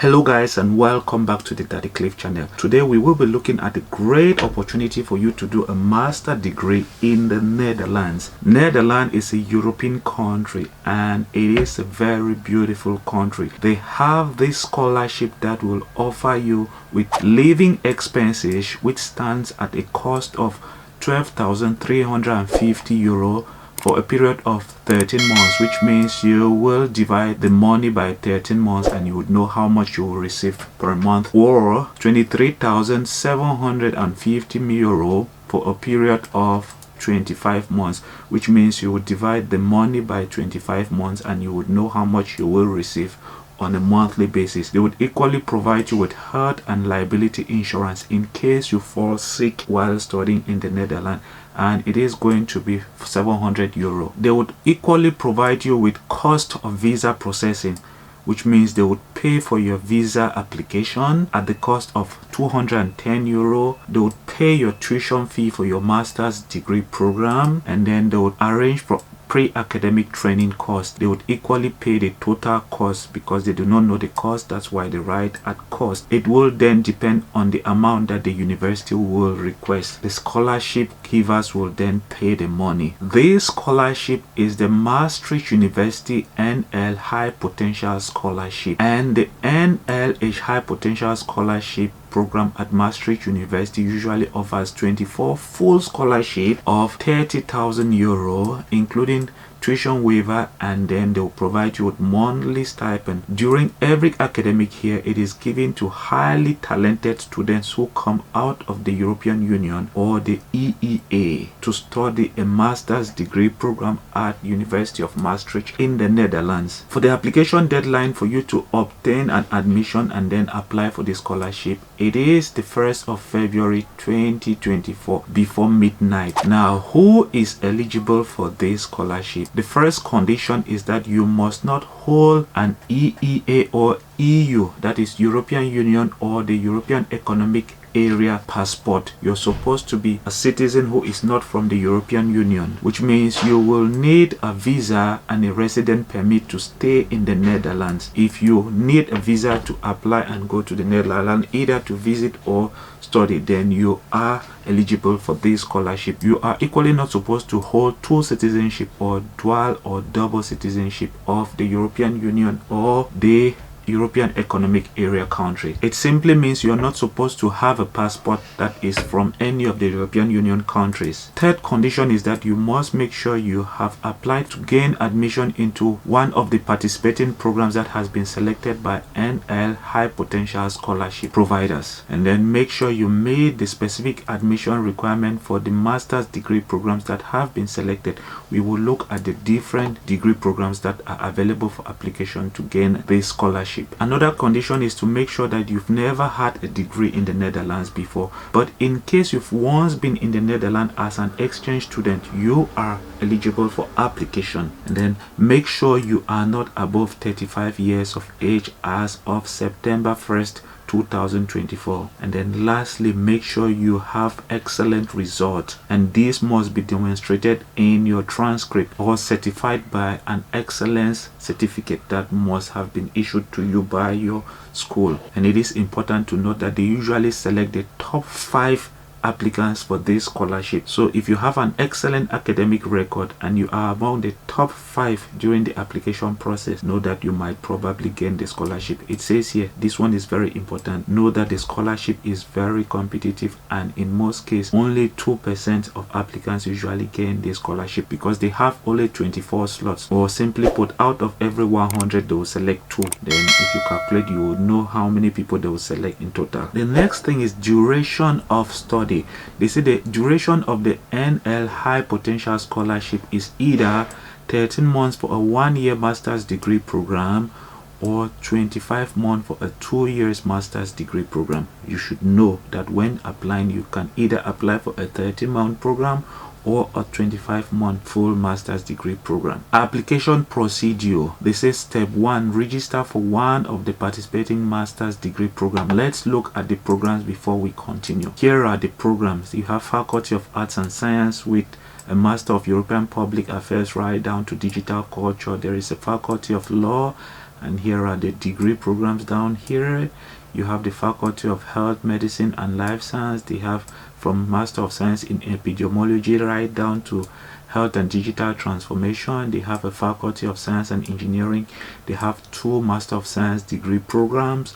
Hello guys, and welcome back to the Daddy Cliff channel. Today we will be looking at a great opportunity for you to do a master degree in the Netherlands. Netherlands is a European country and it is a very beautiful country. They have this scholarship that will offer you with living expenses, which stands at a cost of 12,350 euro for a period of 13 months, which means you will divide the money by 13 months and you would know how much you will receive per month, or 23,750 euro for a period of 25 months, which means you would divide the money by 25 months and you would know how much you will receive on a monthly basis. They would equally provide you with health and liability insurance in case you fall sick while studying in the Netherlands, and it is going to be 700 euro. They would equally provide you with cost of visa processing, which means they would pay for your visa application at the cost of 210 euro. They would pay your tuition fee for your master's degree program, and then they would arrange for pre-academic training cost. They would equally pay the total cost because they do not know the cost. That's why they write at cost. It will then depend on the amount that the university will request. The scholarship givers will then pay the money. This scholarship is the Maastricht University NL High Potential Scholarship, and the NLH High Potential Scholarship program at Maastricht University usually offers 24 full scholarship of 30,000 euro, including tuition waiver, and then they will provide you with monthly stipend. During every academic year, it is given to highly talented students who come out of the European Union or the EEA to study a master's degree program at University of Maastricht in the Netherlands. For the application deadline for you to obtain an admission and then apply for the scholarship, it is the 1st of February 2024 before midnight. Now, who is eligible for this scholarship? The first condition is that you must not hold an EEA or EU, that is European Union or the European Economic Area passport. You're supposed to be a citizen who is not from the European Union, which means you will need a visa and a resident permit to stay in the Netherlands. If you need a visa to apply and go to the Netherlands either to visit or study, then you are eligible for this scholarship. You are equally not supposed to hold two citizenship or dual or double citizenship of the European Union or the European Economic Area country. It simply means you're not supposed to have a passport that is from any of the European Union countries. Third condition is that you must make sure you have applied to gain admission into one of the participating programs that has been selected by NL High Potential Scholarship providers, and then make sure you made the specific admission requirement for the master's degree programs that have been selected. We will look at the different degree programs that are available for application to gain this scholarship. Another condition is to make sure that you've never had a degree in the Netherlands before, but in case you've once been in the Netherlands as an exchange student, you are eligible for application. And then make sure you are not above 35 years of age as of September 1st 2024. And then lastly, make sure you have excellent results, and this must be demonstrated in your transcript or certified by an excellence certificate that must have been issued to you by your school. And it is important to note that they usually select the top 5 applicants for this scholarship. So if you have an excellent academic record and you are among the top 5 during the application process, know that you might probably gain the scholarship. It says here, this one is very important, know that the scholarship is very competitive, and in most cases only 2% of applicants usually gain the scholarship because they have only 24 slots, or simply put, out of every 100 they will select 2. Then if you calculate, you will know how many people they will select in total. The next thing is duration of study. They say the duration of the NL High Potential Scholarship is either 13 months for a 1-year master's degree program or 25 months for a 2-year master's degree program. You should know that when applying, you can either apply for a 13-month program or a 25-month full master's degree program. Application procedure. They say step 1, register for one of the participating master's degree program. Let's look at the programs before we continue. Here are the programs. You have Faculty of Arts and Science with a Master of European Public Affairs right down to Digital Culture. There is a Faculty of Law And here are the degree programs down here. You have the Faculty of Health, Medicine and Life Science. They have from Master of Science in Epidemiology right down to Health and Digital Transformation. They have a Faculty of Science and Engineering. They have 2 Master of Science degree programs.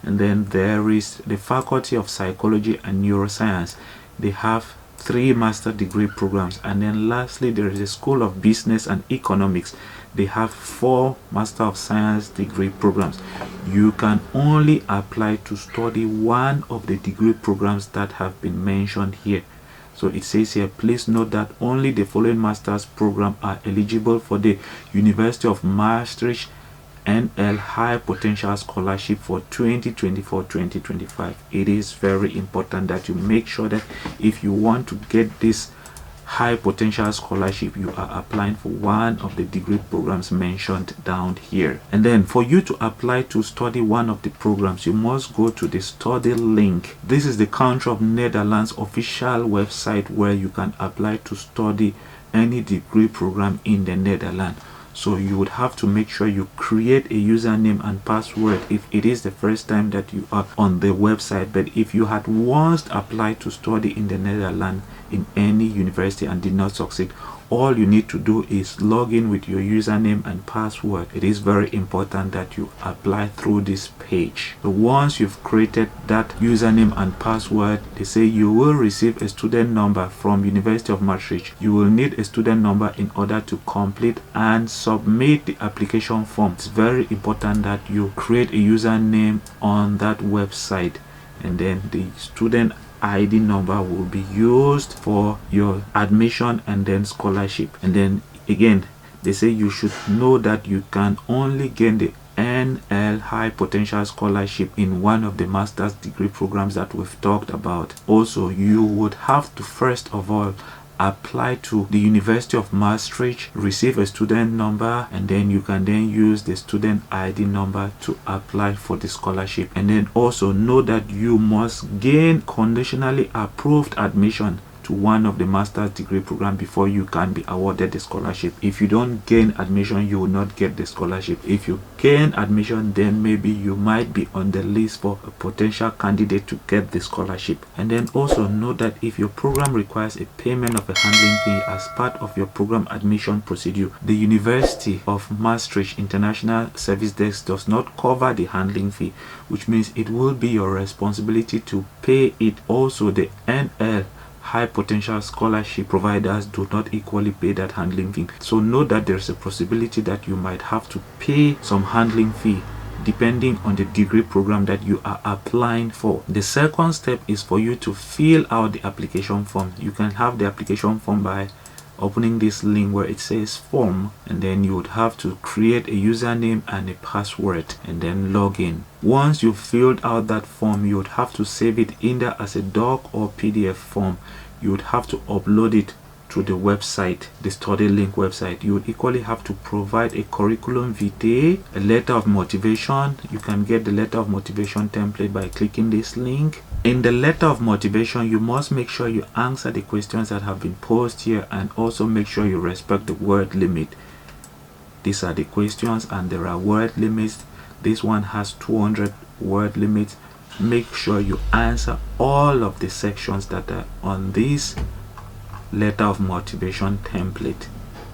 And then there is the Faculty of Psychology and Neuroscience. They have 3 master degree programs. And then lastly, there is a School of Business and Economics. They have 4 Master of Science degree programs. You can only apply to study one of the degree programs that have been mentioned here. So it says here, please note that only the following master's program are eligible for the University of Maastricht NL High Potential Scholarship for 2024-2025. It is very important that you make sure that if you want to get this high potential scholarship, you are applying for one of the degree programs mentioned down here. And then for you to apply to study one of the programs, you must go to the study link. This is the country of Netherlands official website where you can apply to study any degree program in the Netherlands. So you would have to make sure you create a username and password if it is the first time that you are on the website. But if you had once applied to study in the Netherlands in any university and did not succeed, all you need to do is log in with your username and password. It is very important that you apply through this page. So once you've created that username and password, they say you will receive a student number from University of Maastricht. You will need a student number in order to complete and submit the application form. It's very important that you create a username on that website, and then the student ID number will be used for your admission and then scholarship. And then again, they say you should know that you can only gain the NL High Potential Scholarship in one of the master's degree programs that we've talked about. Also, you would have to first of all apply to the University of Maastricht, receive a student number, and then you can then use the student ID number to apply for the scholarship. And then also know that you must gain conditionally approved admission to one of the master's degree program before you can be awarded the scholarship. If you don't gain admission, you will not get the scholarship. If you gain admission, then maybe you might be on the list for a potential candidate to get the scholarship. And then also know that if your program requires a payment of a handling fee as part of your program admission procedure, the University of Maastricht International Service Desk does not cover the handling fee, which means it will be your responsibility to pay it. Also, the NL High Potential Scholarship providers do not equally pay that handling fee. So know that there's a possibility that you might have to pay some handling fee depending on the degree program that you are applying for. The second step is for you to fill out the application form. You can have the application form by opening this link where it says form, and then you would have to create a username and a password and then log in. Once you've filled out that form, you would have to save it either as a doc or PDF form. You would have to upload it to the website, the study link website. You would equally have to provide a curriculum vitae, a letter of motivation. You can get the letter of motivation template by clicking this link. In the letter of motivation, you must make sure you answer the questions that have been posed here, and also make sure you respect the word limit. These are the questions and there are word limits. This one has 200 word limits. Make sure you answer all of the sections that are on this letter of motivation template.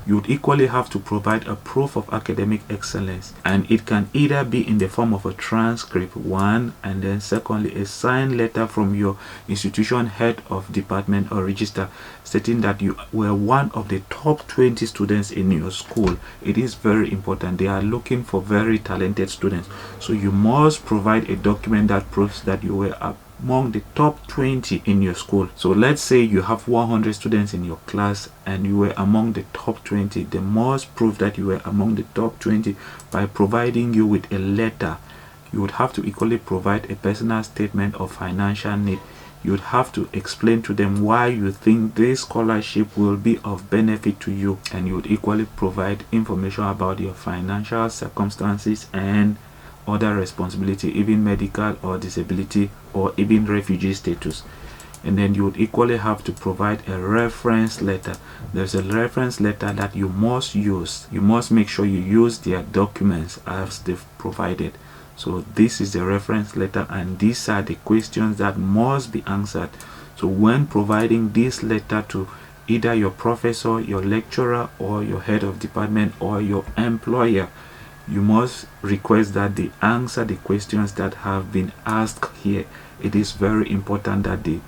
You would equally have to provide a proof of academic excellence, and it can either be in the form of a transcript, one, and then secondly a signed letter from your institution head of department or register stating that you were one of the top 20 students in your school. It is very important. They are looking for very talented students, so you must provide a document that proves that you were among the top 20 in your school. So let's say you have 100 students in your class and you were among the top 20. They must prove that you were among the top 20 by providing you with a letter. You would have to equally provide a personal statement of financial need. You would have to explain to them why you think this scholarship will be of benefit to you, and you would equally provide information about your financial circumstances and other responsibility, even medical or disability or even refugee status. And then you would equally have to provide a reference letter. There's a reference letter that you must use. You must make sure you use their documents as they've provided. So this is the reference letter, and these are the questions that must be answered. So when providing this letter to either your professor, your lecturer, or your head of department, or your employer, you must request that they answer the questions that have been asked here. It is very important that they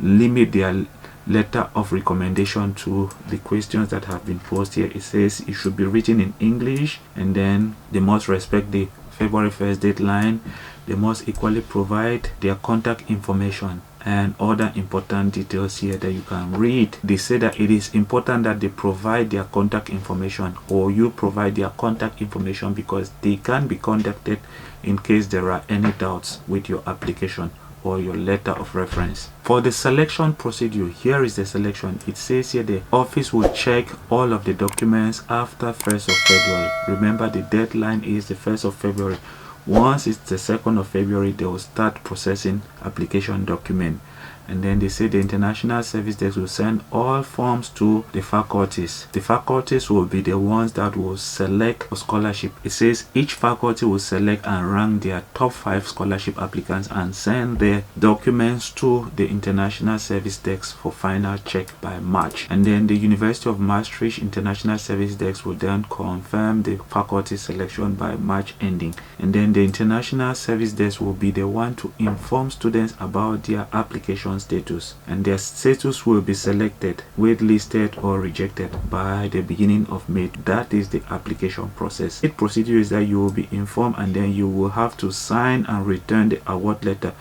limit their letter of recommendation to the questions that have been posed here. It says it should be written in English, and then they must respect the February 1st deadline. They must equally provide their contact information and other important details here that you can read. They say that it is important that they provide their contact information, or you provide their contact information, because they can be contacted in case there are any doubts with your application or your letter of reference. For the selection procedure, here is the selection. It says here the office will check all of the documents after 1st of February. Remember, the deadline is the 1st of February. Once it's the 2nd of February, they will start processing application document. And then they say the international service desk will send all forms to the faculties. The faculties will be the ones that will select for scholarship. It says each faculty will select and rank their top 5 scholarship applicants and send their documents to the international service desk for final check by March. And then the University of Maastricht international service desk will then confirm the faculty selection by March ending. And then the international service desk will be the one to inform students about their application status, and their status will be selected, waitlisted, or rejected by the beginning of May. That is the application process. The procedure is that you will be informed, and then you will have to sign and return the award letter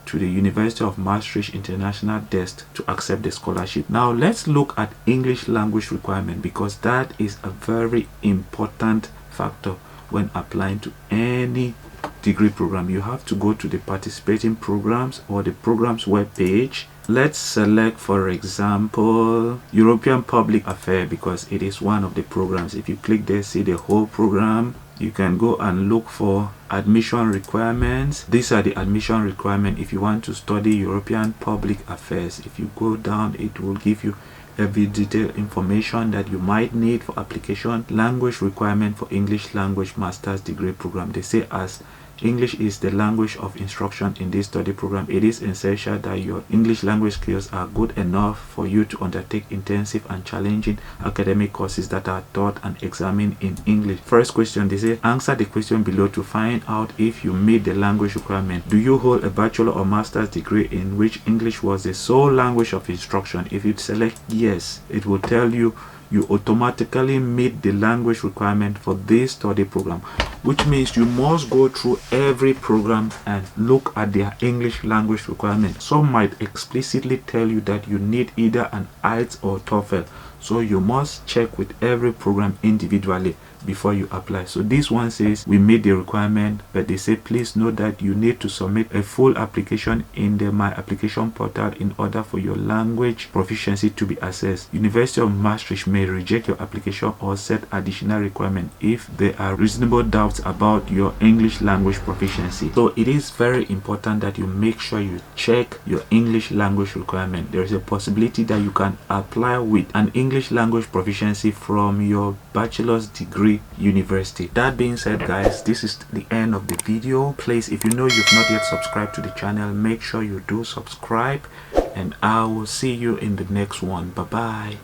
to the University of Maastricht International Desk to accept the scholarship. Now let's look at English language requirement, because that is a very important factor when applying to any degree program. You have to go to the participating programs or the program's web page. Let's select, for example, European Public Affairs, because it is one of the programs. If you click there, see the whole program. You can go and look for admission requirements. These are the admission requirements if you want to study European Public Affairs. If you go down, it will give you every detailed information that you might need for application. Language requirement for English language master's degree program. They say as English is the language of instruction in this study program, it is essential that your English language skills are good enough for you to undertake intensive and challenging academic courses that are taught and examined in English. First question, they say answer the question below to find out if you meet the language requirement. Do you hold a bachelor or master's degree in which English was the sole language of instruction? If you select yes, it will tell you you automatically meet the language requirement for this study program, which means you must go through every program and look at their English language requirement. Some might explicitly tell you that you need either an IELTS or TOEFL, so you must check with every program individually before you apply. So this one says we meet the requirement, but they say please note that you need to submit a full application in the My Application portal in order for your language proficiency to be assessed. University of Maastricht may reject your application or set additional requirements if there are reasonable doubts about your English language proficiency. So it is very important that you make sure you check your English language requirement. There is a possibility that you can apply with an English language proficiency from your bachelor's degree university. That being said, guys, this is the end of the video. Please, if you know you've not yet subscribed to the channel, make sure you do subscribe, and I will see you in the next one. Bye bye.